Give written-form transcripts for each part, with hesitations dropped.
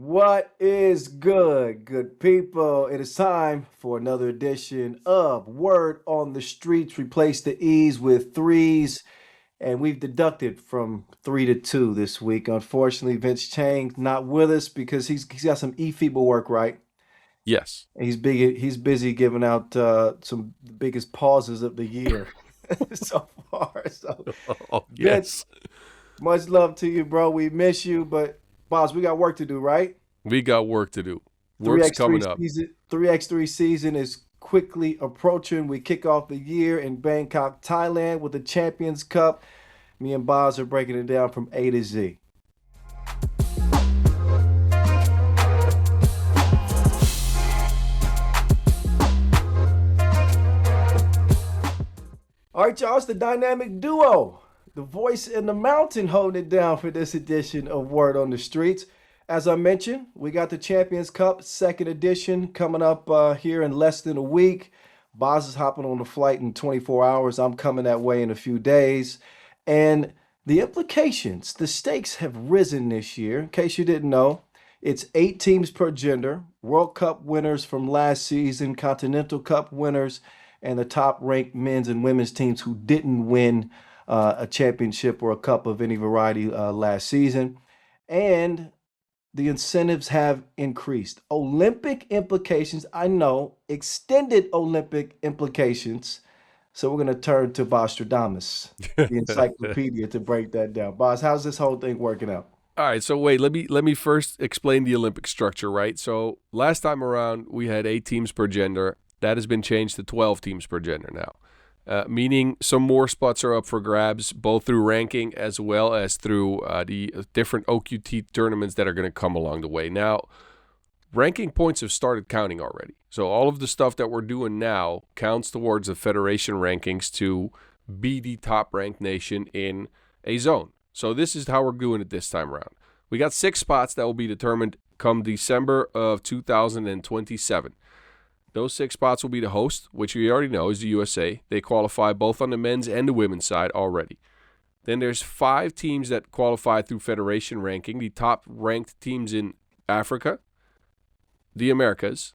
What is good, good people? It is time for another edition of Word on the Streets. Replace the E's with threes, and we've deducted from 3 to 2 this week. Unfortunately, Vince Chang not with us because he's got some FIBA work, right? Yes. And he's busy giving out some biggest pauses of the year so far. So, Oh, Vince, yes. much love to you, bro. We miss you, but boss, we got work to do, right? We got work to do. Work's 3x3 coming up. season 3x3 season is quickly approaching. We kick off the year in Bangkok, Thailand with the Champions Cup. Me and Bas are breaking it down from A to Z. All right, y'all, it's the dynamic duo, the voice in the mountain holding it down for this edition of Word on the Streets. As I mentioned, we got the Champions Cup second edition coming up here in less than a week. Boz is hopping on the flight in 24 hours. I'm coming that way in a few days. And the implications, the stakes have risen this year. In case you didn't know, it's 8 teams per gender, World Cup winners from last season, Continental Cup winners, and the top ranked men's and women's teams who didn't win a championship or a cup of any variety last season. And the incentives have increased. Olympic implications, I know, extended Olympic implications. So we're going to turn to Bostradamus, the encyclopedia, to break that down. Boss, how's this whole thing working out? All right, so wait, let me first explain the Olympic structure, right? So last time around, we had 8 teams per gender. That has been changed to 12 teams per gender now, meaning some more spots are up for grabs, both through ranking as well as through the different OQT tournaments that are going to come along the way. Now, ranking points have started counting already. So all of the stuff that we're doing now counts towards the federation rankings to be the top-ranked nation in a zone. So this is how we're doing it this time around. We got 6 spots that will be determined come December of 2027. Those 6 spots will be the host, which we already know is the USA. They qualify both on the men's and the women's side already. Then there's 5 teams that qualify through federation ranking, the top-ranked teams in Africa, the Americas,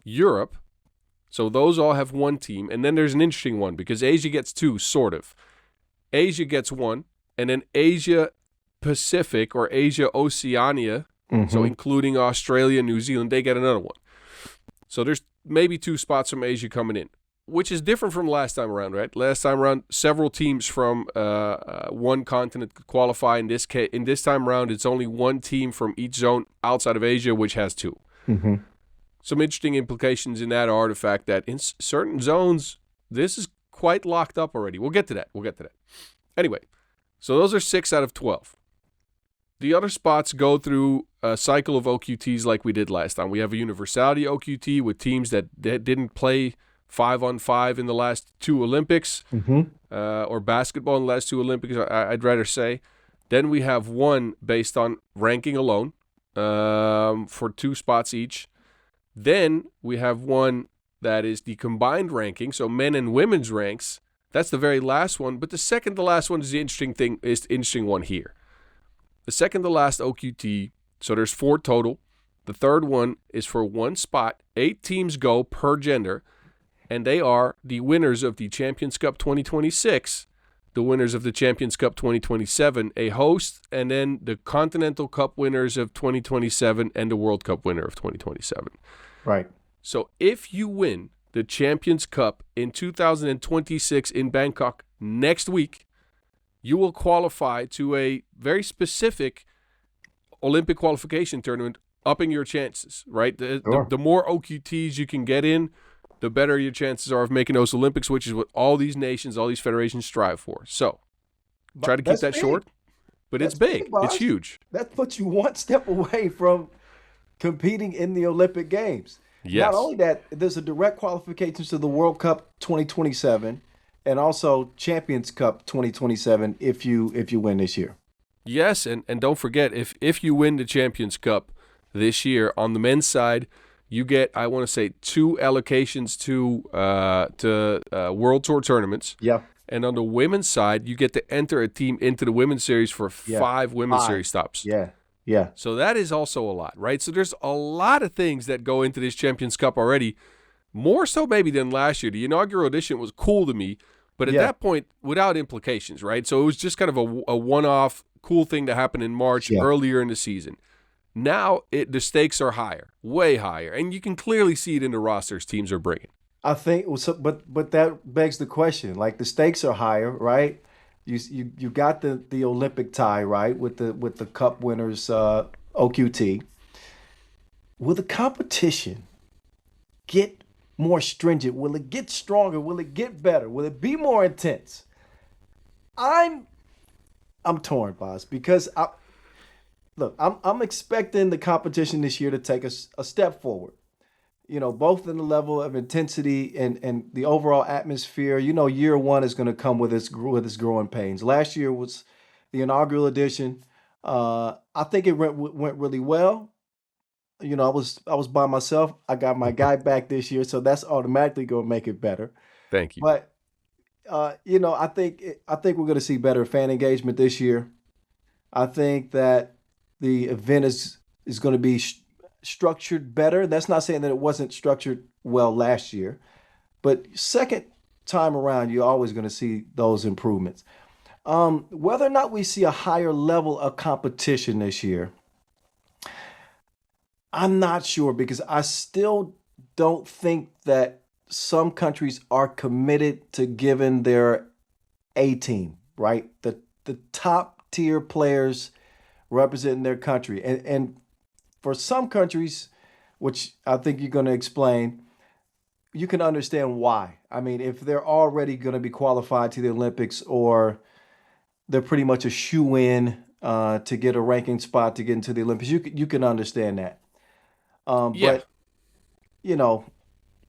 Europe. So those all have 1 team. And then there's an interesting one because Asia gets 2, sort of. Asia gets 1, and then Asia Pacific or Asia Oceania, so including Australia, New Zealand, they get another one. So there's maybe 2 spots from Asia coming in, which is different from last time around, right? Last time around, several teams from one continent could qualify. In this time around, it's only 1 team from each zone outside of Asia, which has 2. Some interesting implications in that are the fact that in certain zones, this is quite locked up already. We'll get to that. Anyway, so those are 6 out of 12. The other spots go through a cycle of OQTs like we did last time. We have a universality OQT with teams that didn't play 5-on-5 in the last 2 Olympics, or basketball in the last 2 Olympics, I'd rather say. Then we have 1 based on ranking alone for 2 spots each. Then we have 1 that is the combined ranking, so men and women's ranks. That's the very last one, but the second to last one is the interesting one here. The second to last OQT, so there's 4 total. The third one is for 1 spot. 8 teams go per gender, and they are the winners of the Champions Cup 2026, the winners of the Champions Cup 2027, a host, and then the Continental Cup winners of 2027 and the World Cup winner of 2027. Right. So if you win the Champions Cup in 2026 in Bangkok next week, you will qualify to a very specific Olympic qualification tournament, upping your chances, right? The more OQTs you can get in, the better your chances are of making those Olympics, which is what all these nations, all these federations strive for. So try to keep that short, but it's big. It's huge. That puts you 1 step away from competing in the Olympic Games. Yes. Not only that, there's a direct qualification to the World Cup 2027 and also Champions Cup 2027 if you win this year. Yes, and don't forget, if you win the Champions Cup this year, on the men's side, you get, I want to say, 2 allocations to World Tour tournaments. Yeah. And on the women's side, you get to enter a team into the women's series for 5 women's series stops. Yeah. Yeah. So that is also a lot, right? So there's a lot of things that go into this Champions Cup already, more so maybe than last year. The inaugural edition was cool to me, but at Yeah. that point, without implications, right? So it was just kind of a one-off cool thing to happen in March Yeah. earlier in the season. Now the stakes are higher, way higher, and you can clearly see it in the rosters teams are bringing. I think, but that begs the question. Like the stakes are higher, right? You got the Olympic tie, right, with the Cup winners, OQT. Will the competition get more stringent? Will it get stronger? Will it get better? Will it be more intense? I'm torn, boss, because I'm expecting the competition this year to take a step forward. Both in the level of intensity and the overall atmosphere. Year one is going to come with its growing pains. Last year was the inaugural edition. I think it went really well. I was by myself. I got my guy back this year, so that's automatically going to make it better. Thank you. But I think we're going to see better fan engagement this year. I think that the event is going to be structured better. That's not saying that it wasn't structured well last year, but second time around, you're always going to see those improvements. Whether or not we see a higher level of competition this year, I'm not sure, because I still don't think that some countries are committed to giving their A team, right? The top tier players representing their country. And for some countries, which I think you're going to explain, you can understand why. I mean, if they're already going to be qualified to the Olympics, or they're pretty much a shoe-in to get a ranking spot to get into the Olympics, you can understand that. Yeah. But,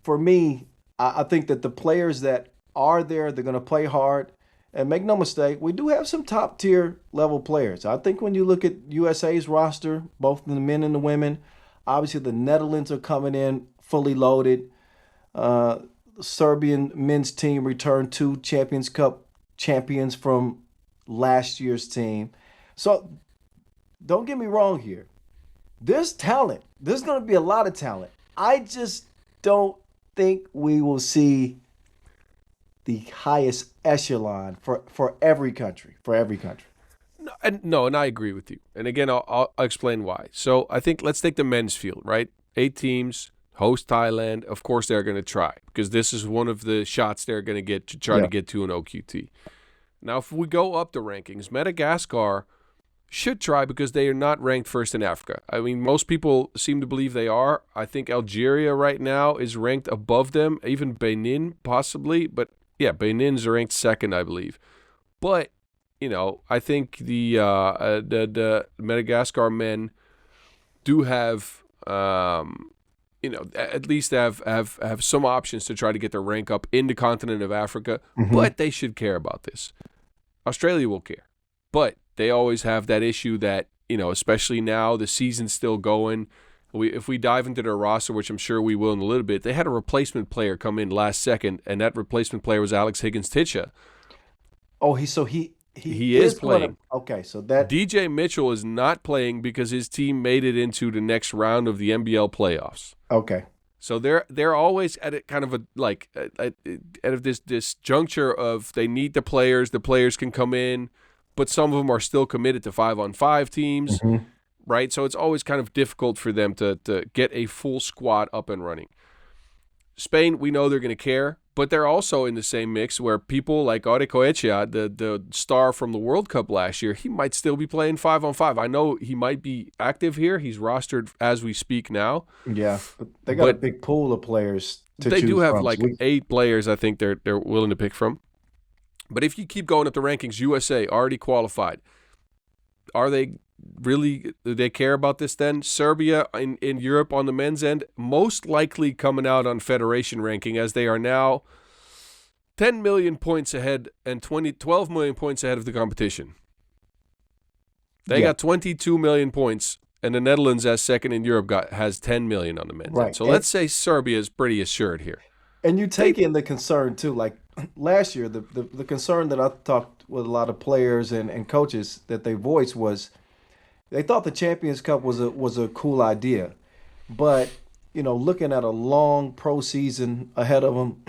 for me, I think that the players that are there, they're going to play hard. And make no mistake, we do have some top tier level players. I think when you look at USA's roster, both the men and the women, obviously the Netherlands are coming in fully loaded. The Serbian men's team returned 2 Champions Cup champions from last year's team. So don't get me wrong here. There's talent. There's going to be a lot of talent. I just don't think we will see the highest echelon for every country. And I agree with you. And again, I'll explain why. So I think let's take the men's field, right? 8 teams, host Thailand. Of course, they're going to try, because this is one of the shots they're going to get to try to get to an OQT. Now, if we go up the rankings, Madagascar should try, because they are not ranked first in Africa. I mean, most people seem to believe they are. I think Algeria right now is ranked above them, even Benin possibly. But yeah, Benin's ranked second, I believe. But I think the Madagascar men do have, at least have some options to try to get their rank up in the continent of Africa. Mm-hmm. But they should care about this. Australia will care, but they always have that issue that, especially now, the season's still going. If we dive into their roster, which I'm sure we will in a little bit, they had a replacement player come in last second, and that replacement player was Alex Higgins-Ticha. Oh, he is playing. Okay, so that DJ Mitchell is not playing because his team made it into the next round of the NBL playoffs. Okay. So they're always at a kind of at this juncture of they need the players can come in, but some of them are still committed to 5-on-5 teams, Mm-hmm. right? So it's always kind of difficult for them to get a full squad up and running. Spain, we know they're going to care, but they're also in the same mix where people like Orekoechea, the star from the World Cup last year, he might still be playing 5-on-5. I know he might be active here. He's rostered as we speak now. Yeah, but they got a big pool of players to choose from. They do have 8 players I think they're willing to pick from. But if you keep going at the rankings, USA already qualified. Are they really, do they care about this then? Serbia in Europe on the men's end, most likely coming out on federation ranking, as they are now 10 million points ahead and 12 million points ahead of the competition. They got 22 million points, and the Netherlands, as second in Europe, has 10 million on the men's end. So let's say Serbia is pretty assured here. And you take in the concern too, like last year, the concern that I talked with a lot of players and coaches that they voiced was, They thought the Champions Cup was a cool idea, but looking at a long pro season ahead of them,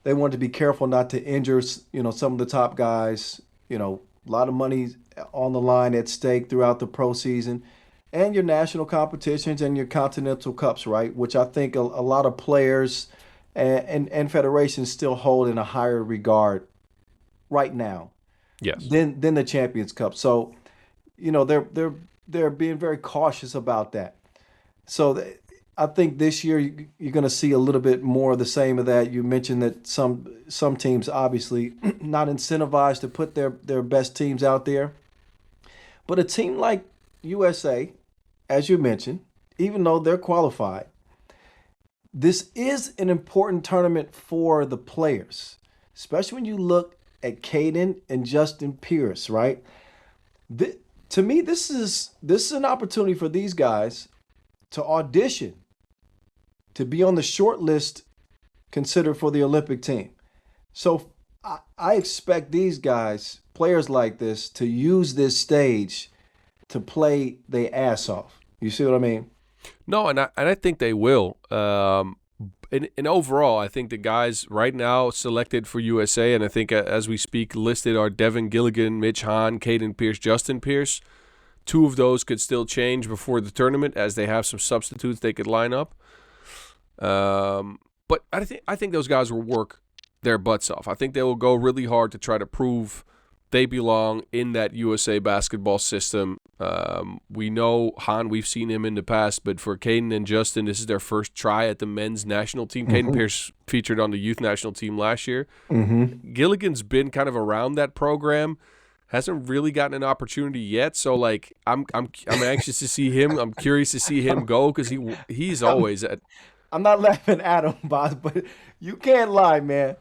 they wanted to be careful not to injure some of the top guys. A lot of money on the line at stake throughout the pro season, and your national competitions and your continental cups, right? Which I think a lot of players and federations still hold in a higher regard right now Yes. than the Champions Cup. So, they're being very cautious about that. So I think this year you're going to see a little bit more of the same of that. You mentioned that some teams obviously not incentivized to put their best teams out there, but a team like USA, as you mentioned, even though they're qualified, this is an important tournament for the players, especially when you look at Caden and Justin Pierce, right? To me, this is an opportunity for these guys to audition to be on the short list considered for the Olympic team. So I expect these guys, players like this, to use this stage to play their ass off. You see what I mean? No, and I think they will. And overall, I think the guys right now selected for USA, and I think as we speak listed are Devin Gilligan, Mitch Hahn, Caden Pierce, Justin Pierce. Two of those could still change before the tournament as they have some substitutes they could line up. But I think those guys will work their butts off. I think they will go really hard to try to prove they belong in that USA basketball system. We know Hahn, we've seen him in the past, but for Caden and Justin, this is their first try at the men's national team. Caden Pierce featured on the youth national team last year. Gilligan's been kind of around that program, hasn't really gotten an opportunity yet. So like, I'm anxious to see him. I'm curious to see him go because he's always at. I'm not laughing at him, boss, but you can't lie, man.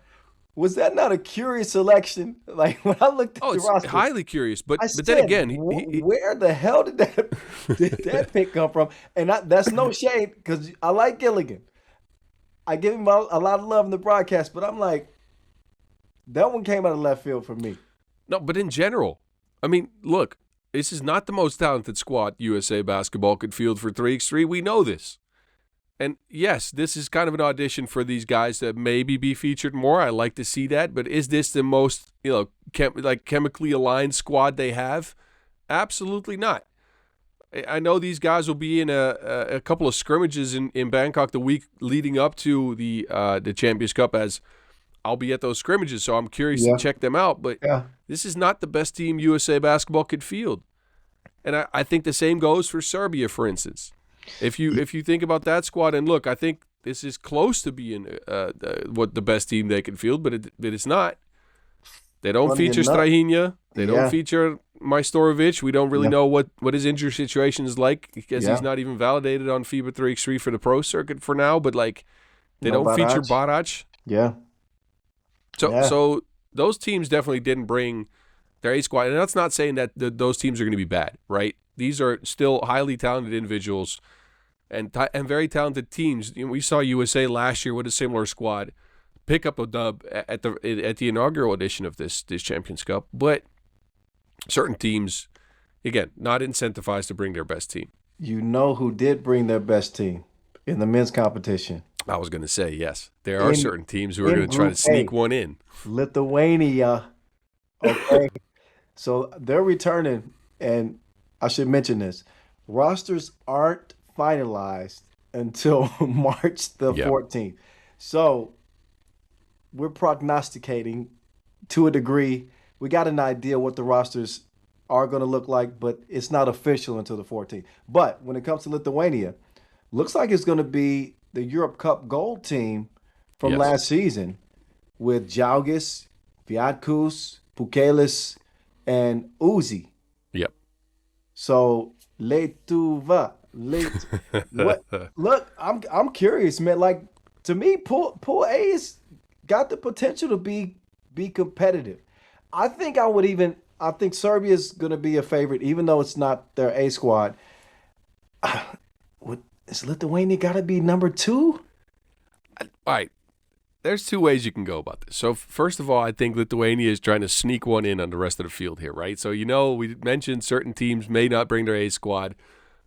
Was that not a curious selection? Like when I looked at the It's roster, highly curious. But I said, then again, where the hell did that pick come from? And that's no shade because I like Gilligan. I give him a lot of love in the broadcast, but I'm like, that one came out of left field for me. No, but in general, I mean, look, this is not the most talented squad USA basketball could field for 3x3. We know this. And yes, this is kind of an audition for these guys to maybe be featured more. I like to see that. But is this the most, chemically aligned squad they have? Absolutely not. I know these guys will be in a couple of scrimmages in Bangkok the week leading up to the Champions Cup, as I'll be at those scrimmages. So I'm curious to check them out. But this is not the best team USA basketball could field. And I think the same goes for Serbia, for instance. If you think about that squad, and look, I think this is close to being what the best team they can field, but it's not. They don't feature Strahinja. They don't feature Majstorovic. We don't really know what his injury situation is like because he's not even validated on FIBA 3x3 for the pro circuit for now. But they don't feature Barac. Yeah. So those teams definitely didn't bring their A squad, and that's not saying that those teams are going to be bad, right? These are still highly talented individuals and very talented teams. We saw USA last year with a similar squad pick up a dub at the inaugural edition of this Champions Cup. But certain teams, again, not incentivized to bring their best team. You know who did bring their best team in the men's competition? I was going to say, yes. There are certain teams who are going to try to sneak one in. Lithuania. Okay. So they're returning, and I should mention this. Rosters aren't finalized until March the 14th. So we're prognosticating to a degree. We got an idea what the rosters are going to look like, but it's not official until the 14th. But when it comes to Lithuania, looks like it's going to be the Europe Cup gold team from last season with Jalgis, Viatkus, Pukelis, and Uzi. Yep. So Lietuva. Look, I'm curious, man. Like, to me, Pool A's got the potential to be competitive. I think Serbia's going to be a favorite, even though it's not their A squad. Is Lithuania got to be number 2? All right. there's two ways you can go about this. So first of all, I think Lithuania is trying to sneak one in on the rest of the field here, right? So we mentioned certain teams may not bring their A squad.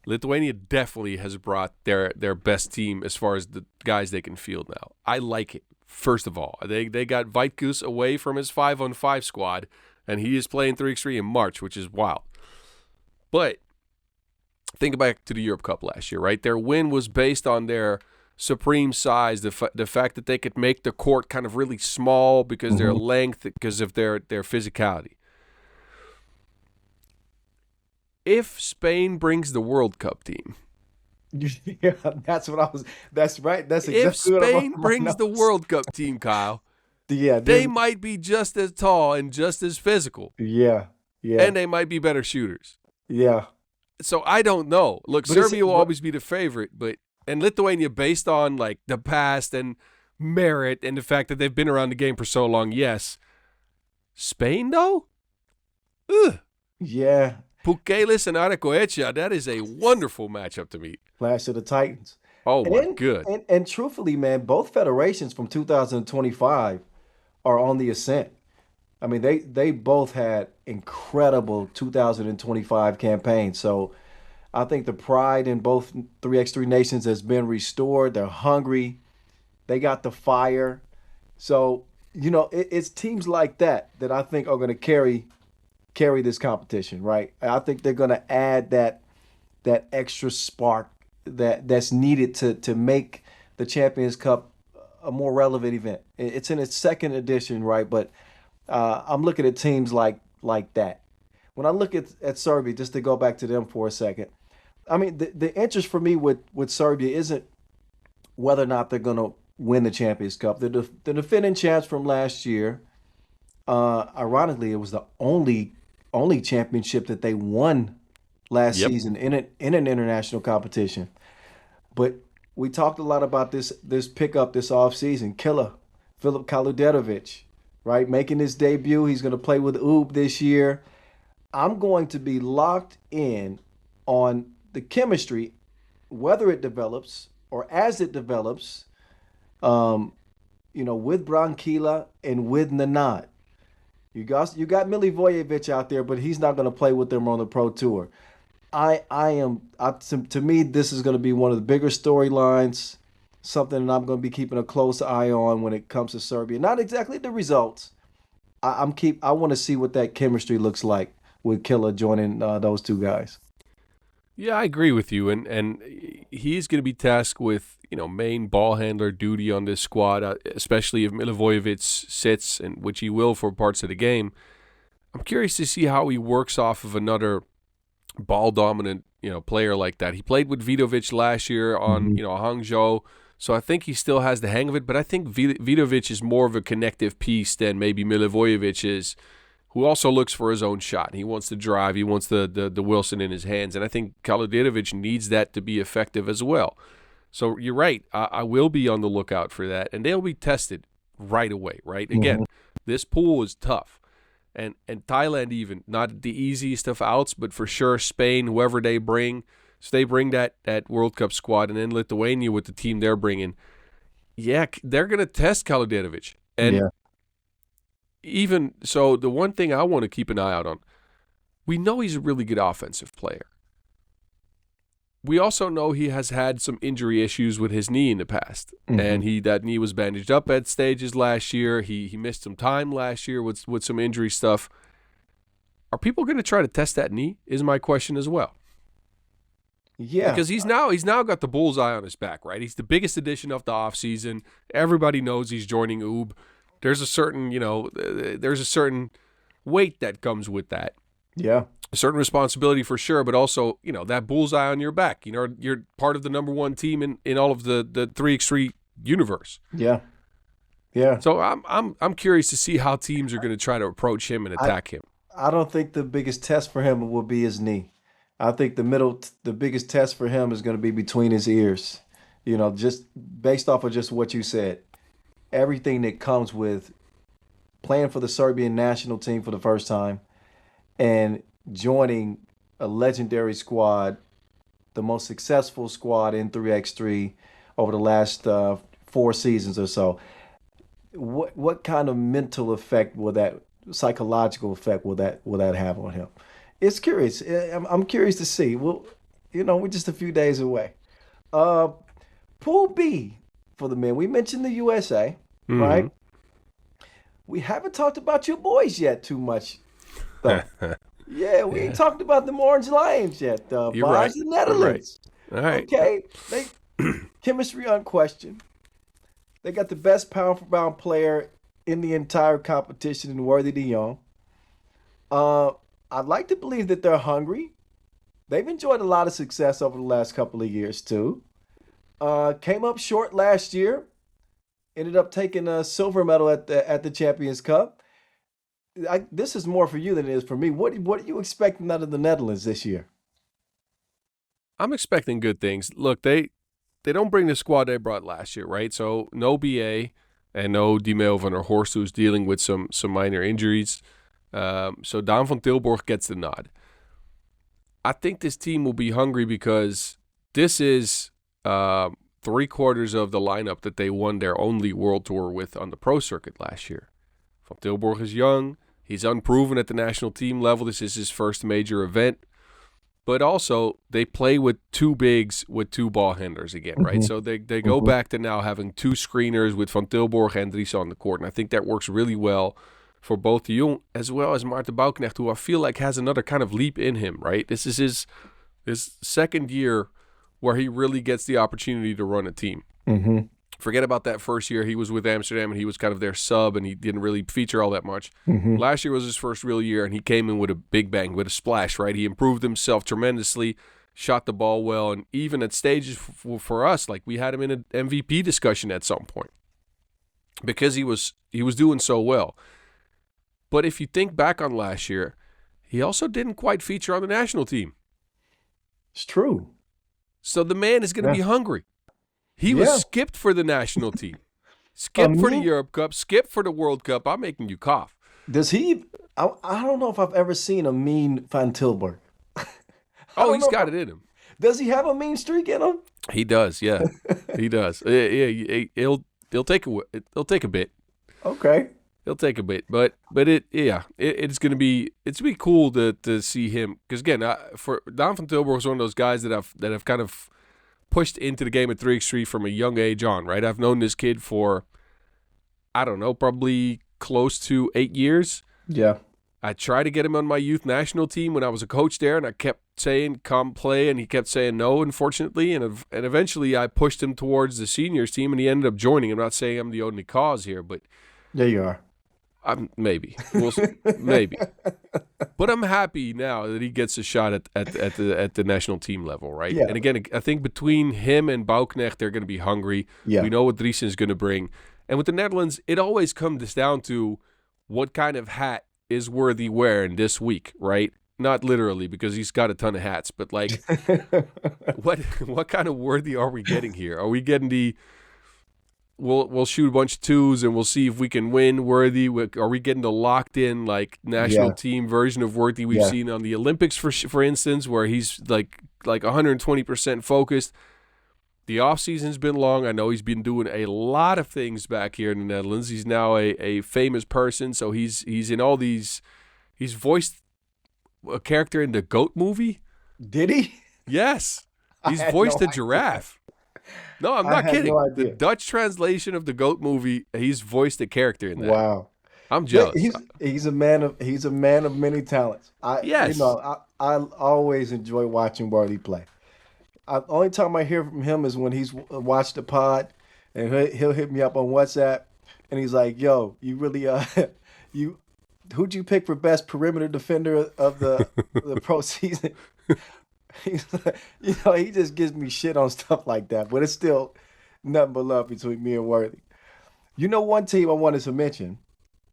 Lithuania definitely has brought their best team as far as the guys they can field now. I like it. First of all, they got Vaitkus away from his 5-on-5 squad, and he is playing 3x3 in March, which is wild. But think back to the Europe Cup last year, right? Their win was based on their supreme size, the fact that they could make the court kind of really small because their length, because of their physicality. If Spain brings the World Cup team, Yeah, that's what I was. That's right. That's exactly if Spain brings the World Cup team, Kyle, yeah, they might be just as tall and just as physical, yeah, and they might be better shooters. yeah. So I don't know. Look, But Serbia will always be the favorite, and Lithuania, based on like the past and merit and the fact that they've been around the game for so long, yes. Spain, though? Ugh. Yeah. Pukelis and Aracoecha, that is a wonderful matchup to me. Clash of the Titans. Oh, my good. And truthfully, man, both federations from 2025 are on the ascent. I mean, they both had incredible 2025 campaigns. So I think the pride in both 3x3 nations has been restored. They're hungry. They got the fire. So, it's teams like that I think are going to carry this competition, right? I think they're going to add that extra spark that's needed to make the Champions Cup a more relevant event. It's in its second edition, right? But I'm looking at teams like that. When I look at Serbia, just to go back to them for a second, I mean, the interest for me with Serbia isn't whether or not they're going to win the Champions Cup. The defending champs from last year. Ironically, it was the only championship that they won last season in an international competition. But we talked a lot about this pickup this offseason. Killer, Filip Kaluderovic, right? Making his debut. He's going to play with Ub this year. I'm going to be locked in on the chemistry, whether it develops or as it develops, with Branquilla and with Nanad. You got Milivojevic out there, but he's not going to play with them on the Pro Tour. To me, this is going to be one of the bigger storylines, something that I'm going to be keeping a close eye on when it comes to Serbia. Not exactly the results. I want to see what that chemistry looks like with Killer joining those two guys. Yeah, I agree with you, and he's going to be tasked with main ball handler duty on this squad, especially if Milivojevic sits, and which he will for parts of the game. I'm curious to see how he works off of another ball dominant player like that. He played with Vidovic last year on Hangzhou, so I think he still has the hang of it. But I think Vidovic is more of a connective piece than maybe Milivojevic is, who also looks for his own shot. He wants to drive. He wants the Wilson in his hands. And I think Kaluderovic needs that to be effective as well. So you're right. I will be on the lookout for that. And they'll be tested right away, right? Again, this pool is tough. And Thailand even, not the easiest of outs, but for sure Spain, whoever they bring. So they bring that World Cup squad. And then Lithuania with the team they're bringing. Yeah, they're going to test Kaluderovic. And even so, the one thing I want to keep an eye out on, we know he's a really good offensive player. We also know he has had some injury issues with his knee in the past, and that knee was bandaged up at stages last year. He missed some time last year with some injury stuff. Are people going to try to test that knee? Is my question as well. Yeah, because he's now got the bullseye on his back, right? He's the biggest addition of the offseason. Everybody knows he's joining Ub. There's a certain, weight that comes with that. Yeah. A certain responsibility for sure, but also, that bullseye on your back. You're part of the number one team in all of the 3x3 universe. Yeah. Yeah. So I'm curious to see how teams are going to try to approach him and attack him. I don't think the biggest test for him will be his knee. I think the biggest test for him is going to be between his ears. Just based off of just what you said. Everything that comes with playing for the Serbian national team for the first time and joining a legendary squad, the most successful squad in 3x3 over the last 4 seasons or so. what kind of mental effect will that psychological effect will that have on him? It's curious. I'm curious to see. Well, we're just a few days away. Uh, Pool B for the men. We mentioned the USA, right? Hmm. We haven't talked about your boys yet too much, though. Yeah, we ain't Yeah, talked about the Orange Lions yet. you're right. Bas, the You're right. Netherlands. All right. Okay, they chemistry unquestioned. They got the best pound for pound player in the entire competition in Worthy de Jong. Uh, I'd like to believe that they're hungry. They've enjoyed a lot of success over the last couple of years too. Came up short last year. Ended up taking a silver medal at the Champions Cup. This is more for you than it is for me. What are you expecting out of the Netherlands this year? I'm expecting good things. Look, they don't bring the squad they brought last year, right? So no BA and no Dimeo van der Horst, who's dealing with some minor injuries. So Daan van Tilburg gets the nod. I think this team will be hungry because this is 3/4 of the lineup that they won their only world tour with on the pro circuit last year. Van Tilburg is young. He's unproven at the national team level. This is his first major event. But also, they play with two bigs with two ball handlers again, right? Hmm. So they go Hmm. back to now having two screeners with Van Tilburg and Dries on the court. And I think that works really well for both de Jong as well as Maarten Bouknecht, who I feel like has another kind of leap in him, right? This is his second year where he really gets the opportunity to run a team. Hmm. Forget about that first year. He was with Amsterdam and he was kind of their sub and he didn't really feature all that much. Hmm. Last year was his first real year and he came in with a big bang, with a splash, right? He improved himself tremendously, shot the ball well, and even at stages for us, like we had him in an MVP discussion at some point because he was doing so well. But if you think back on last year, he also didn't quite feature on the national team. It's true. So the man is going to Yeah. be hungry. He was Yeah. skipped for the national team, A skipped for the mean Europe Cup, skipped for the World Cup. I'm making you cough. Does he? I don't know if I've ever seen a mean Van Tilburg. I Oh, don't he's know. got it in him. Does he have a mean streak in him? He does, yeah. He does. Yeah, he'll take it'll take a bit. Okay. He'll take a bit, but it's gonna be cool to see him because again, for Daan van Tilburg is one of those guys that I've kind of pushed into the game at 3x3 from a young age on, right? I've known this kid for I don't know, probably close to 8 years. Yeah. I tried to get him on my youth national team when I was a coach there, and I kept saying, come play, and he kept saying no, unfortunately. And eventually I pushed him towards the seniors team, and he ended up joining. I'm not saying I'm the only cause here, but There you are. maybe. Maybe. But I'm happy now that he gets a shot at the national team level, right? Yeah. And again, I think between him and Bouknecht, they're going to be hungry. Yeah. We know what Driesen is going to bring. And with the Netherlands, it always comes down to what kind of hat is Worthy wearing this week, right? Not literally because he's got a ton of hats, but like what kind of Worthy are we getting here? Are we getting the we'll shoot a bunch of twos and we'll see if we can win Worthy? Are we getting the locked in like national Yeah. team version of Worthy we've Yeah. seen on the Olympics for instance, where he's like 120% focused? The offseason's been long. I know he's been doing a lot of things back here in the Netherlands. He's now a famous person, so he's in all these. He's voiced a character in the Goat movie. Did he? Yes, I he's had voiced no a giraffe. No, I'm I not had kidding. no The idea. Dutch translation of the Goat movie, he's voiced a character in that. Wow. I'm Yeah, jealous. he's a man of many talents. Yes. I always enjoy watching Worthy play. Only time I hear from him is when he's watched the pod, and he'll hit me up on WhatsApp, and he's like, "Yo, you really you who'd you pick for best perimeter defender of the pro season?" He's like, he just gives me shit on stuff like that, but it's still nothing but love between me and Worthy. One team I wanted to mention.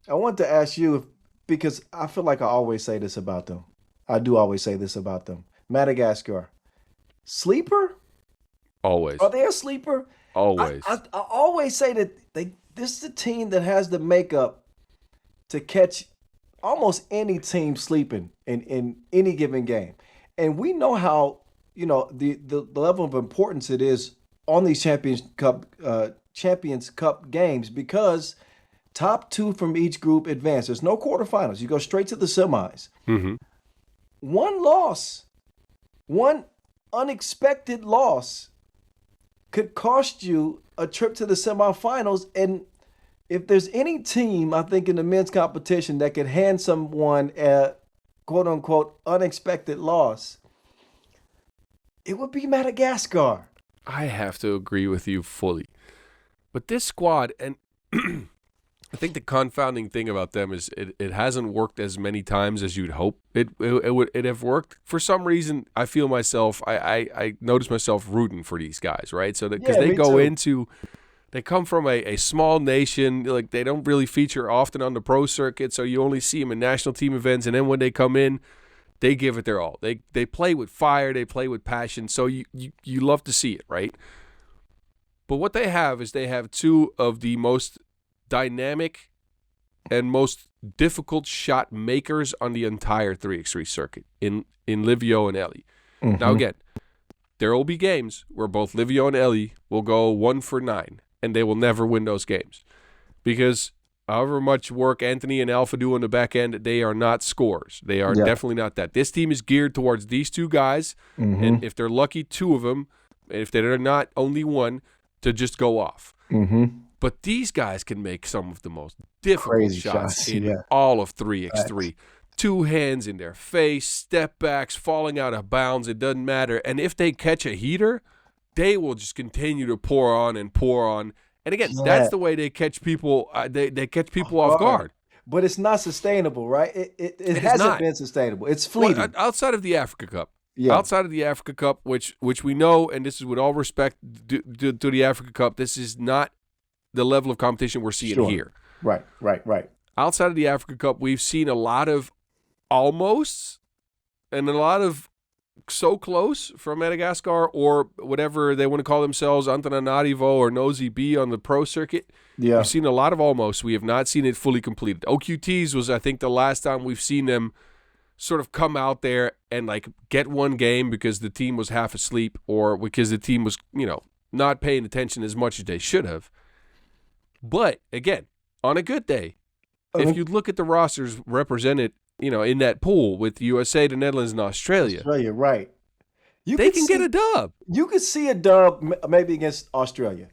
I want to ask you because I feel like I always say this about them. I do always say this about them. Madagascar. Sleeper? Always. Are they a sleeper? Always. I always say that this is a team that has the makeup to catch almost any team sleeping in any given game. And we know how, the level of importance it is on these Champions Cup games because Top 2 from each group advance. There's no quarterfinals. You go straight to the semis. Mm-hmm. One loss, one unexpected loss could cost you a trip to the semifinals. And if there's any team, I think, in the men's competition that could hand someone a quote-unquote unexpected loss, it would be Madagascar. I have to agree with you fully. But this squad, and I think the confounding thing about them is it hasn't worked as many times as you'd hope it would have worked. For some reason, I feel myself, I notice myself rooting for these guys, right? So because they come from a small nation, like they don't really feature often on the pro circuit, so you only see them in national team events, and then when they come in, they give it their all. They play with fire, they play with passion, so you love to see it, right? But what they have is they have two of the most dynamic and most difficult shot makers on the entire 3x3 circuit in Livio and Ellie. Mm-hmm. Now again, there will be games where both Livio and Ellie will go 1 for 9, and they will never win those games. Because however much work Anthony and Alpha do on the back end, they are not scorers. They are definitely not that. This team is geared towards these two guys, and if they're lucky, 2 of them, if they're not only one, to just go off. Mm-hmm. But these guys can make some of the most difficult shots in all of 3x3. 2 hands in their face, step backs, falling out of bounds, it doesn't matter. And if they catch a heater, they will just continue to pour on. And again, that's the way they catch people. They catch people off guard. But it's not sustainable, right? It hasn't been sustainable. It's fleeting. Well, outside of the Africa Cup. Yeah. Outside of the Africa Cup, which we know, and this is with all respect to the Africa Cup, this is not the level of competition we're seeing here. Right. Outside of the Africa Cup, we've seen a lot of almosts and a lot of so close from Madagascar, or whatever they want to call themselves, Antananarivo or Nosy B on the pro circuit. Yeah. We've seen a lot of almost. We have not seen it fully completed. OQTs was, I think, the last time we've seen them sort of come out there and like get one game because the team was half asleep or because the team was, not paying attention as much as they should have. But again, on a good day, if you look at the rosters represented, in that pool with USA, the Netherlands, and Australia, right? They can get a dub. You could see a dub maybe against Australia.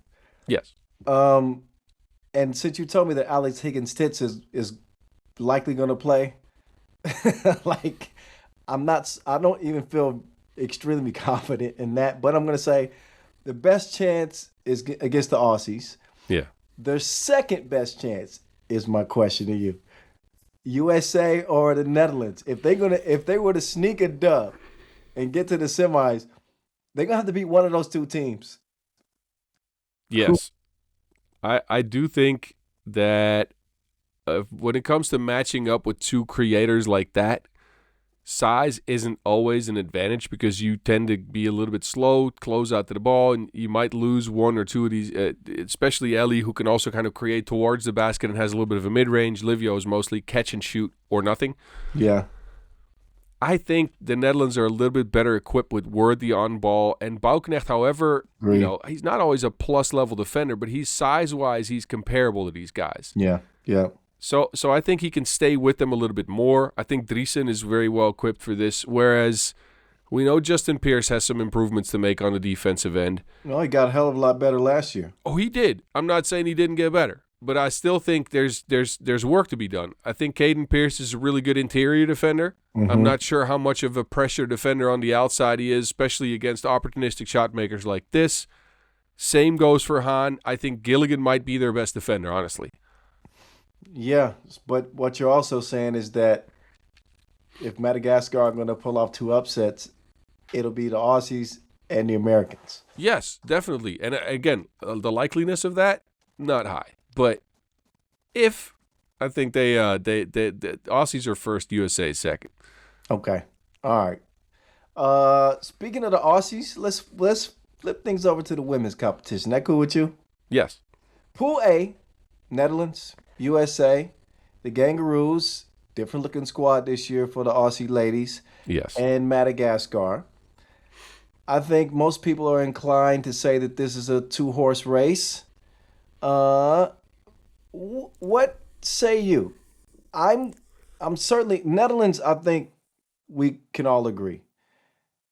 Yes. And since you told me that Alex Higgins-Tits is likely going to play, I don't even feel extremely confident in that, but I'm going to say the best chance is against the Aussies. Yeah. Their second best chance is my question to you. USA or the Netherlands. If they were to sneak a dub and get to the semis, they're going to have to beat one of those 2 teams. Yes. I do think that when it comes to matching up with 2 creators like that, size isn't always an advantage because you tend to be a little bit slow, close out to the ball, and you might lose 1 or 2 of these, especially Ellie, who can also kind of create towards the basket and has a little bit of a mid-range. Livio is mostly catch and shoot or nothing. Yeah. I think the Netherlands are a little bit better equipped with Worthy on ball, and Bouknecht, however, he's not always a plus-level defender, but he's size-wise, he's comparable to these guys. Yeah. So I think he can stay with them a little bit more. I think Driesen is very well equipped for this, whereas we know Justin Pierce has some improvements to make on the defensive end. No, he got a hell of a lot better last year. Oh, he did. I'm not saying he didn't get better, but I still think there's work to be done. I think Caden Pierce is a really good interior defender. Mm-hmm. I'm not sure how much of a pressure defender on the outside he is, especially against opportunistic shot makers like this. Same goes for Han. I think Gilligan might be their best defender, honestly. Yeah, but what you're also saying is that if Madagascar are going to pull off 2 upsets, it'll be the Aussies and the Americans. Yes, definitely. And again, the likeliness of that, not high. But if I think the Aussies are first, USA second. Okay. All right. Speaking of the Aussies, let's flip things over to the women's competition. That cool with you? Yes. Pool A, Netherlands, USA, the Kangaroos, different looking squad this year for the Aussie ladies. Yes. And Madagascar. I think most people are inclined to say that this is a 2-horse race. What What say you? I'm I'm certainly Netherlands. I think we can all agree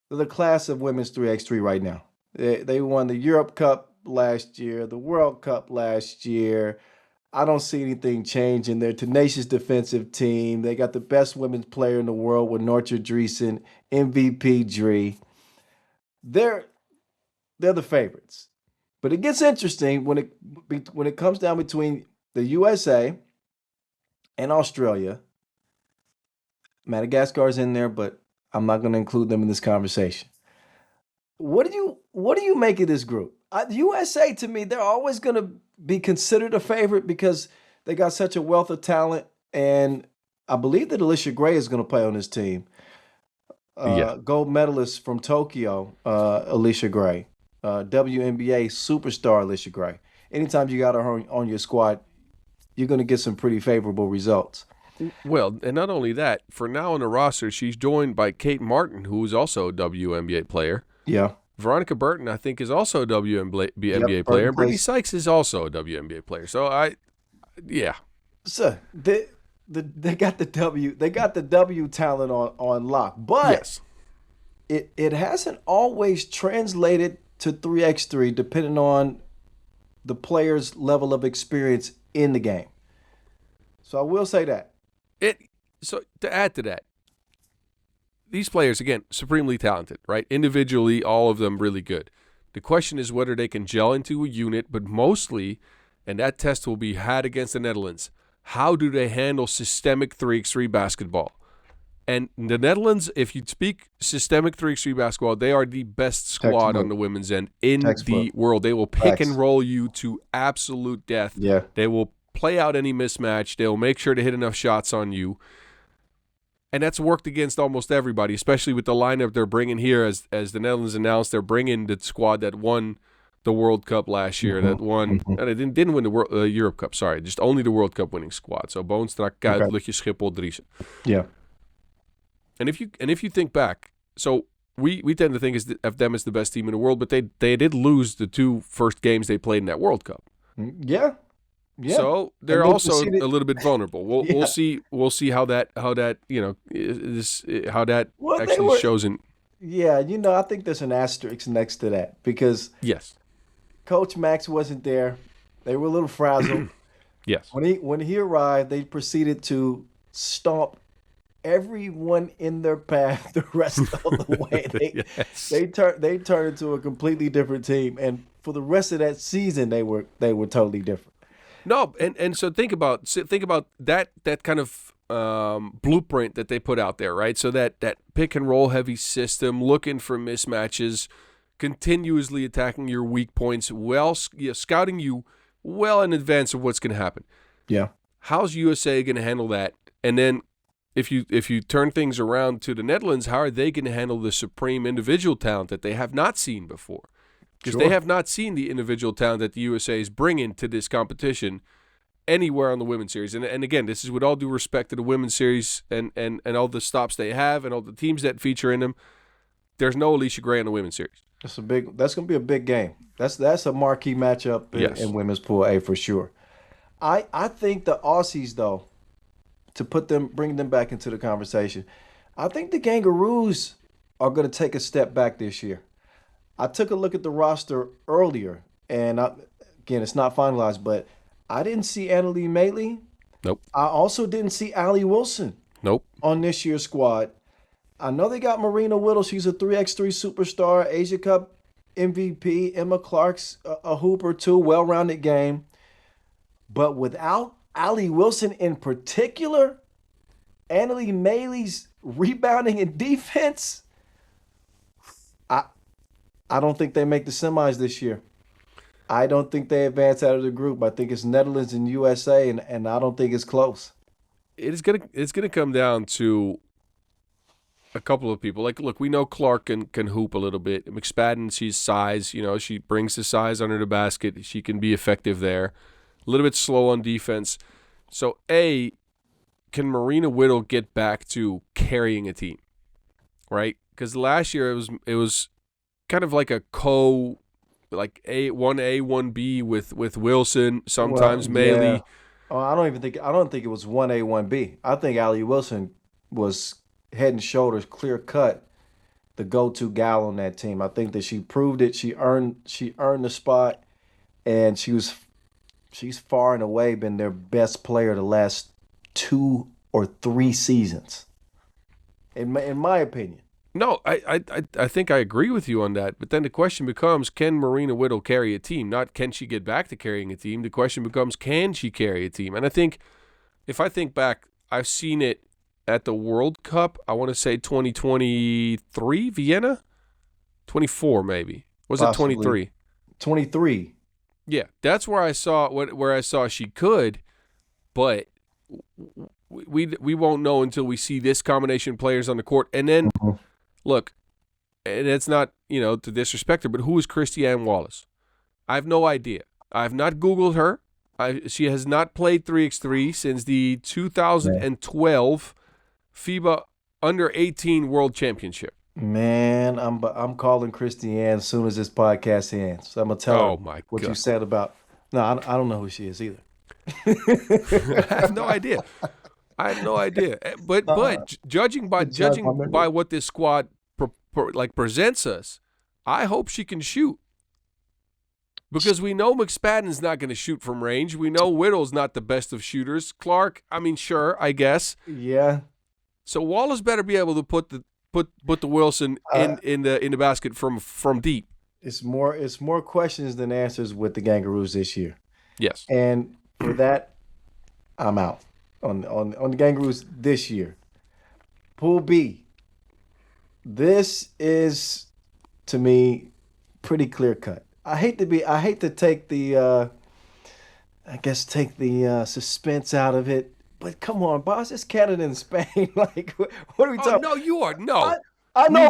they're the class of women's 3x3 right now. They won the Europe Cup last year, the World Cup last year. I don't see anything changing. They're a tenacious defensive team. They got the best women's player in the world with Nortje Driesen, MVP Dree. They're they're the favorites. But it gets interesting when it comes down between the USA and Australia. Madagascar's in there, but I'm not going to include them in this conversation. What do you make of this group? The USA to me, they're always going to be considered a favorite because they got such a wealth of talent, and I believe that Alicia Gray is going to play on this team. Yeah. Gold medalist from Tokyo, Alicia Gray, WNBA superstar Alicia Gray. Anytime you got her on your squad, you're going to get some pretty favorable results. Well, and not only that, for now on the roster, she's joined by Kate Martin, who is also a WNBA player. Yeah. Veronica Burton, I think, is also a WNBA Yep, player. Burton And Brittany plays. Sykes is also a WNBA player. So yeah. So they got the W talent on lock, but Yes. it hasn't always translated to 3x3 depending on the player's level of experience in the game. So I will say that. So to add to that, these players, again, supremely talented, right? Individually, all of them really good. The question is whether they can gel into a unit, but mostly, and that test will be had against the Netherlands, how do they handle systemic 3x3 basketball? And the Netherlands, if you speak systemic 3x3 basketball, they are the best squad Textbook. on the women's end in Textbook. the world. They will pick Facts. and roll you to absolute death. Yeah. They will play out any mismatch. They will make sure to hit enough shots on you. And that's worked against almost everybody, especially with the lineup they're bringing here. As the Netherlands announced, they're bringing the squad that won the World Cup last year. That won, they didn't win the Europe Cup. Sorry, just only the World Cup winning squad. So Boonstra, Kuit, Okay. Lutje, Schiphol, Driesen. Yeah. And if you think back, so we tend to think of them as the best team in the world, but they did lose the two first games they played in that World Cup. Yeah. Yeah. So they're And they also proceeded- a little bit vulnerable. We'll Yeah. we'll see how that how that Well, they actually were- shows in. Yeah, I think there's an asterisk next to that because Yes. Coach Max wasn't there. They were a little frazzled. Yes. When he arrived, they proceeded to stomp everyone in their path the rest of the way. Yes. They turned into a completely different team, and for the rest of that season, they were totally different. No, and so think about that kind of blueprint that they put out there, right? So that pick and roll heavy system, looking for mismatches, continuously attacking your weak points, scouting you well in advance of what's going to happen. Yeah. How's USA going to handle that? And then if you turn things around to the Netherlands, how are they going to handle the supreme individual talent that they have not seen before? Because they Sure. have not seen the individual talent that the USA is bringing to this competition anywhere on the women's series. And again, this is with all due respect to the women's series and all the stops they have and all the teams that feature in them. There's no Alicia Gray in the women's series. That's going to be a big game. That's a marquee matchup Yes. in women's pool A for sure. I think the Aussies though, to bring them back into the conversation, I think the Kangaroos are going to take a step back this year. I took a look at the roster earlier, and again, it's not finalized, but I didn't see Annalie Maley. Nope. I also didn't see Allie Wilson Nope. on this year's squad. I know they got Marina Whittle. She's a 3x3 superstar, Asia Cup MVP. Emma Clark's a hooper too, well-rounded game. But without Allie Wilson in particular, Annalie Maley's rebounding and defense, I don't think they make the semis this year. I don't think they advance out of the group. I think it's Netherlands and USA, and I don't think it's close. It's gonna come down to a couple of people. Like, look, we know Clark can hoop a little bit. McSpadden, she's size. She brings the size under the basket. She can be effective there. A little bit slow on defense. So, can Marina Whittle get back to carrying a team, right? Because last year it was kind of like a like 1A, 1B with Wilson, sometimes Well, Maley. yeah. Oh, I don't think it was 1A, 1B. I think Allie Wilson was head and shoulders clear cut the go-to gal on that team. I think that she proved it. She earned the spot, and she's far and away been their best player the last 2 or 3 seasons, in my opinion. No, I think I agree with you on that. But then the question becomes, can Marina Whittle carry a team? Not can she get back to carrying a team. The question becomes, can she carry a team? And I think, if I think back, I've seen it at the World Cup. I want to say 2023, Vienna? 24 maybe. Was Possibly. it 23? 23. Yeah, that's where I saw she could, but we won't know until we see this combination of players on the court. And then, look, and it's not, to disrespect her, but who is Christiane Wallace? I have no idea. I have not Googled her. She has not played 3x3 since the 2012 FIBA Under 18 World Championship. Man, I'm calling Christiane as soon as this podcast ends. So I'm gonna tell her what you said about. No, I don't know who she is either. I have no idea. But judging by what this squad presents us, I hope she can shoot. Because we know McSpadden's not going to shoot from range. We know Whittle's not the best of shooters. Clark, sure, I guess. Yeah. So Wallace better be able to put the Wilson in the basket from deep. It's more questions than answers with the Kangaroos this year. Yes. And for that, I'm out on the Kangaroos this year. Pool B. This is, to me, pretty clear cut. I hate to take the suspense out of it, but come on, boss, it's Canada and Spain. Like, what are we talking? No, you are no. I know.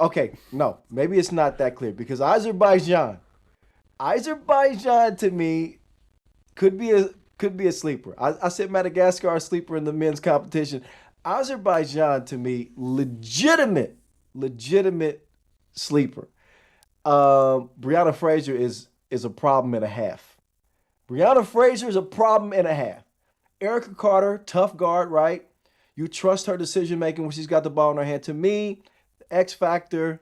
Okay, no. Maybe it's not that clear because Azerbaijan to me could be a sleeper. I said Madagascar a sleeper in the men's competition. Azerbaijan to me legitimate sleeper. Brianna Fraser is a problem and a half. Brianna Fraser is a problem and a half. Erica Carter, tough guard, right? You trust her decision making when she's got the ball in her hand. To me, the X factor,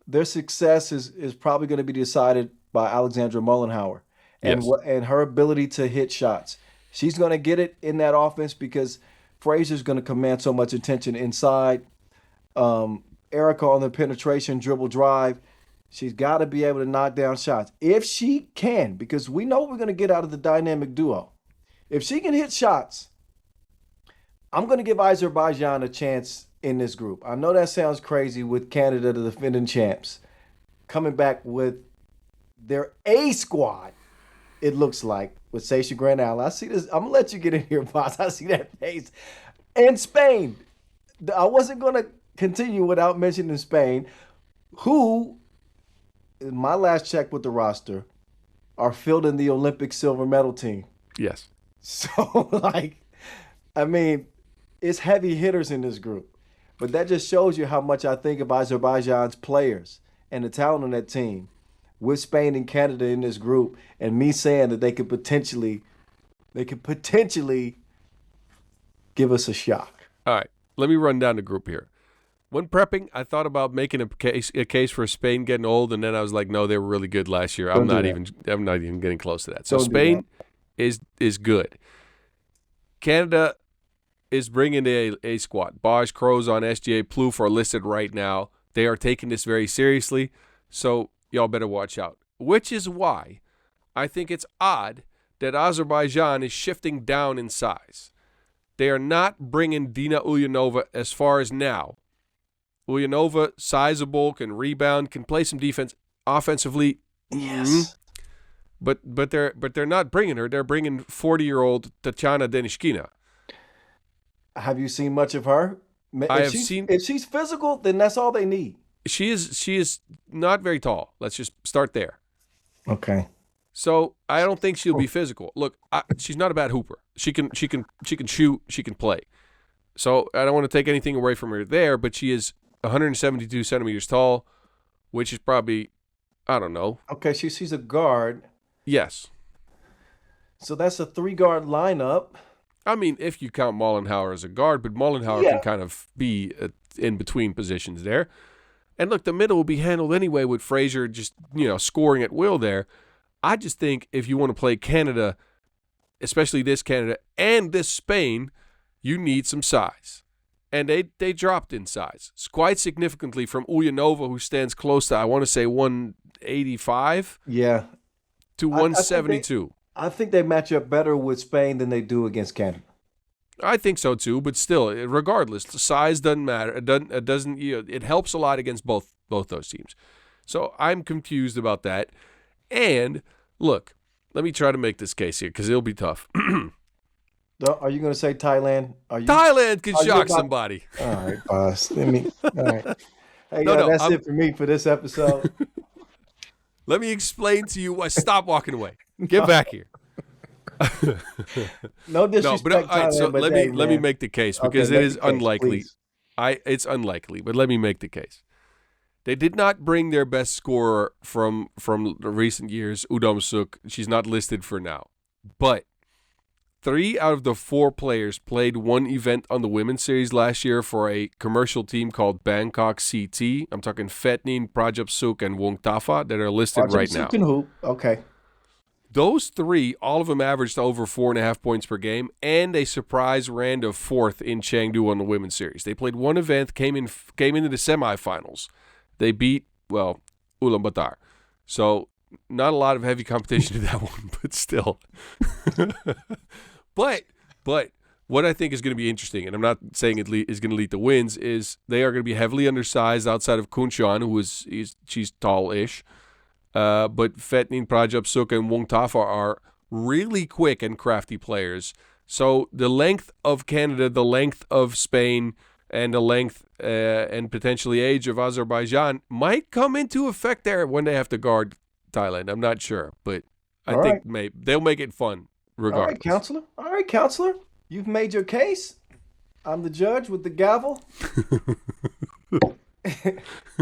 their success is probably going to be decided by Alexandra Mullenhauer and her ability to hit shots. She's going to get it in that offense because Fraser's going to command so much attention inside. Erica on the penetration, dribble, drive. She's got to be able to knock down shots. If she can, because we know we're going to get out of the dynamic duo. If she can hit shots, I'm going to give Azerbaijan a chance in this group. I know that sounds crazy with Canada, the defending champs, coming back with their A squad, it looks like, with Sasha Grant Allen. I see this. I'm going to let you get in here, boss. I see that face. And Spain. I wasn't going to continue without mentioning Spain, who, in my last check with the roster, are fielding the Olympic silver medal team. Yes. So, it's heavy hitters in this group. But that just shows you how much I think of Azerbaijan's players and the talent on that team with Spain and Canada in this group, and me saying that they could potentially give us a shock. All right. Let me run down the group here. When prepping, I thought about making a case for Spain getting old, and then I was like, no, they were really good last year. I'm not even getting close to that. So Spain is good. Canada is bringing the A squad. Baj, Crozon, SGA, Plouffe are listed right now. They are taking this very seriously, so y'all better watch out. Which is why I think it's odd that Azerbaijan is shifting down in size. They are not bringing Dina Ulyanova as far as now. Ulyanova, sizable, can rebound, can play some defense offensively. Yes. But they're not bringing her. They're bringing 40-year-old Tatiana Denishkina. Have you seen much of her? If she's physical, then that's all they need. She is not very tall. Let's just start there. Okay. So I don't think she'll be physical. Look, she's not a bad hooper. She can shoot. She can play. So I don't want to take anything away from her there, but she is 172 centimeters tall, which is probably, I don't know. Okay, she's a guard. Yes. So that's a 3-guard lineup. I mean, if you count Mollenhauer as a guard, but Mollenhauer Yeah. can kind of be in between positions there. And look, the middle will be handled anyway with Frazier just, scoring at will there. I just think if you want to play Canada, especially this Canada and this Spain, you need some size. And they dropped in size quite significantly from Ulyanova, who stands close to, I want to say, 185 Yeah. to 172. I think they match up better with Spain than they do against Canada. I think so too, but still, regardless, the size doesn't matter. It doesn't. It helps a lot against both those teams. So I'm confused about that. And look, let me try to make this case here because it'll be tough. Are you going to say Thailand? Thailand can shock somebody. All right, boss. All right. Hey, No, that's it for me for this episode. Let me explain to you why. Stop walking away. Get back here. No disrespect, Thailand, so but let me make the case because it is unlikely. Please. It's unlikely, but let me make the case. They did not bring their best scorer from recent years, Udom Suk. She's not listed for now. But 3 out of the 4 players played one event on the women's series last year for a commercial team called Bangkok CT. I'm talking Phetnin, Prajap Suk, and Wong Tafa that are listed right now. Can hoop. Okay. Those 3, all of them averaged over 4.5 points per game, and a surprise round of 4th in Chengdu on the women's series. They played one event, came into the semifinals. They beat, Ulaanbaatar. So not a lot of heavy competition in that one, but still. But what I think is going to be interesting, and I'm not saying it is going to lead to wins, is they are going to be heavily undersized outside of Kunshan, she's tall-ish. But Phetnin, Prajap Suk, and Wong Tafa are really quick and crafty players. So the length of Canada, the length of Spain, and the length and potentially age of Azerbaijan might come into effect there when they have to guard Thailand. I'm not sure, but I think they'll make it fun regardless. All right, counselor. You've made your case. I'm the judge with the gavel.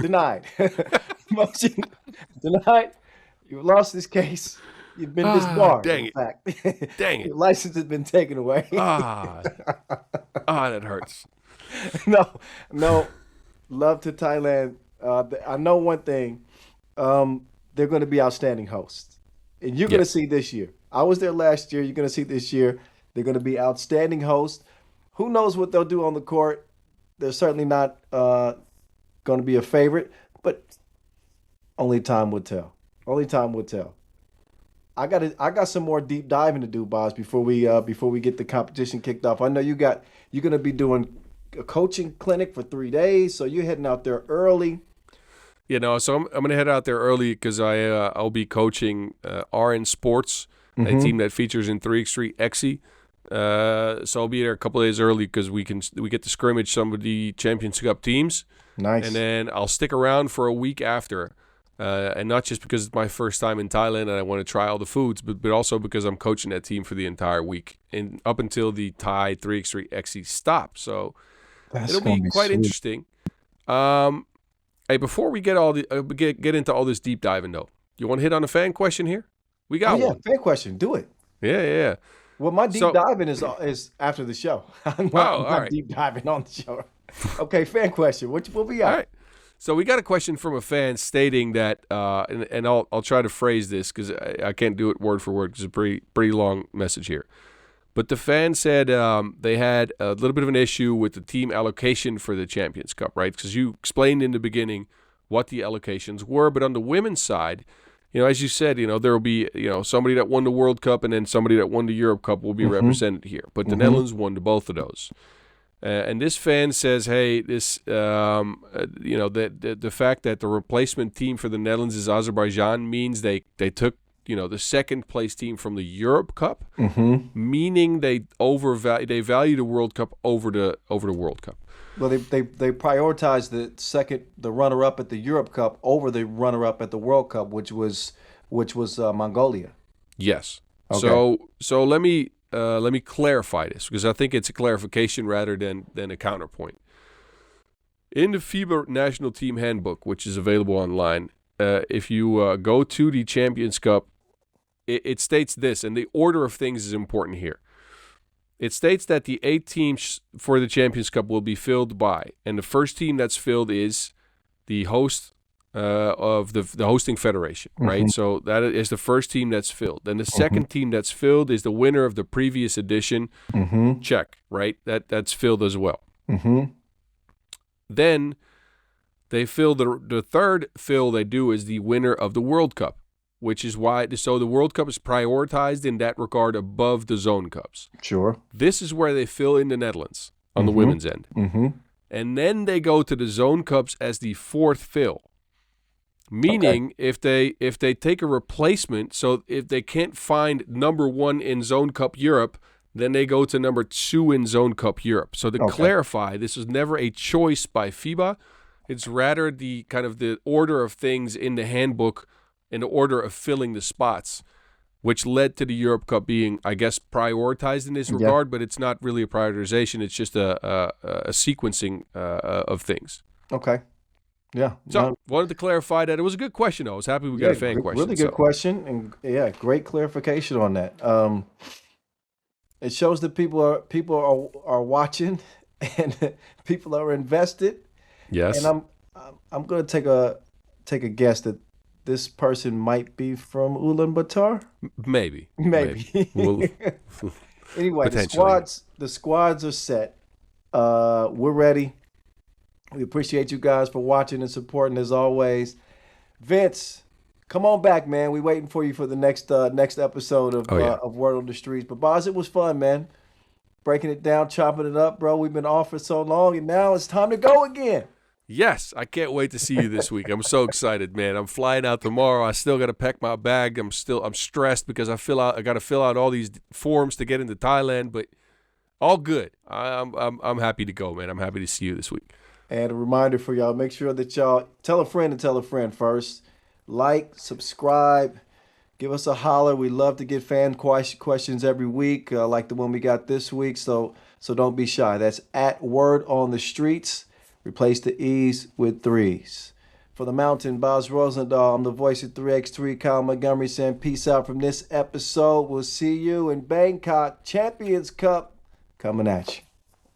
Denied. Motion denied. You've lost this case. You've been disbarred. Dang in fact. Dang it. Your license has been taken away. That hurts. No. Love to Thailand. I know one thing. They're going to be outstanding hosts. And you're going to see this year. I was there last year. You're going to see this year. They're going to be outstanding hosts. Who knows what they'll do on the court? They're certainly not going to be a favorite, but only time will tell. Only time will tell. I got some more deep diving to do, Bas, before we get the competition kicked off. I know you're going to be doing a coaching clinic for 3 days, so you're heading out there early. So I'm going to head out there early because I'll be coaching RN Sports, a team that features in 3x3 XE. So I'll be there a couple of days early because we get to scrimmage some of the Champions Cup teams. Nice. And then I'll stick around for a week after, and not just because it's my first time in Thailand and I want to try all the foods, but also because I'm coaching that team for the entire week and up until the Thai 3x3 XE stop. So it'll be quite interesting. Hey, before we get into all this deep diving though, you want to hit on a fan question here? We got one. Fan question. Do it. Yeah. Well, my deep diving is after the show. I'm not deep diving on the show. Okay, fan question. What we got? All right. So we got a question from a fan stating that, and I'll try to phrase this because I can't do it word for word because it's a pretty long message here. But the fan said they had a little bit of an issue with the team allocation for the Champions Cup, right? Because you explained in the beginning what the allocations were, but on the women's side, as you said, there will be, somebody that won the World Cup and then somebody that won the Europe Cup will be represented here. But the Netherlands won both of those. And this fan says, hey, this, the fact that the replacement team for the Netherlands is Azerbaijan means they took, the second place team from the Europe Cup, meaning they value the World Cup over the World Cup. Well, they prioritized the runner up at the Europe Cup over the runner up at the World Cup, which was Mongolia. Yes. Okay. So let me clarify this because I think it's a clarification rather than a counterpoint. In the FIBA National Team Handbook, which is available online, if you go to the Champions Cup it states this, and the order of things is important here. It states that the 8 teams for the Champions Cup will be filled by, and the first team that's filled is the host of the hosting federation, right? So that is the first team that's filled. Then the second team that's filled is the winner of the previous edition. Check, right? That's filled as well. Then they fill the third fill they do is the winner of the World Cup, which is why the World Cup is prioritized in that regard above the Zone Cups. Sure. This is where they fill in the Netherlands on the women's end. And then they go to the Zone Cups as the fourth fill. Meaning, if they take a replacement, so if they can't find number 1 in Zone Cup Europe, then they go to number 2 in Zone Cup Europe. So to clarify, this was never a choice by FIBA. It's rather the kind of the order of things in the handbook, in the order of filling the spots, which led to the Europe Cup being, I guess, prioritized in this regard. But it's not really a prioritization. It's just a sequencing of things. Okay. Yeah. So wanted to clarify that. It was a good question, though. I was happy we got a fan question. Really good question, and great clarification on that. It shows that people are watching, and people are invested. Yes. And I'm going to take a guess that this person might be from Ulaanbaatar. Maybe. Anyway, the squads are set. We're ready. We appreciate you guys for watching and supporting as always. Vince, come on back, man. We're waiting for you for the next episode of Word on the Streets. But Bas, it was fun, man. Breaking it down, chopping it up, bro. We've been off for so long, and now it's time to go again. Yes, I can't wait to see you this week. I'm so excited, man. I'm flying out tomorrow. I still got to pack my bag. I'm stressed because I got to fill out all these forms to get into Thailand, but all good. I'm happy to go, man. I'm happy to see you this week. And a reminder for y'all, make sure that y'all tell a friend first. Like, subscribe, give us a holler. We love to get fan questions every week, like the one we got this week. So don't be shy. That's at Word on the Streets. Replace the E's with 3s. For the Mountain, Bas Rozendaal, I'm the voice of 3x3, Kyle Montgomery saying peace out from this episode. We'll see you in Bangkok. Champions Cup coming at you.